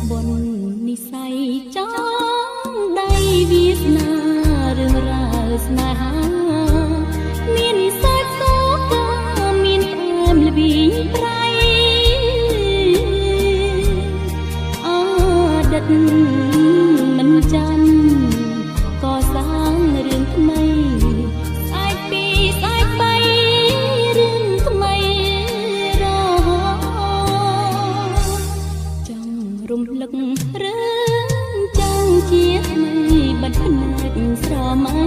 បុណ្យនិស័យចងដៃវាសនារឿងរ៉ាវស្នេហាមានសាច់សូកាមានផ្អែមល្វីងប្រៃអតីតមិនចាំកសាងរឿងថ្មីស្អែកពីស្អែកបីរឿងថ្មីរហូតចង់រំលឹករឿងចង់ជាថ្មីបាត់ភ្នែកស្រមៃ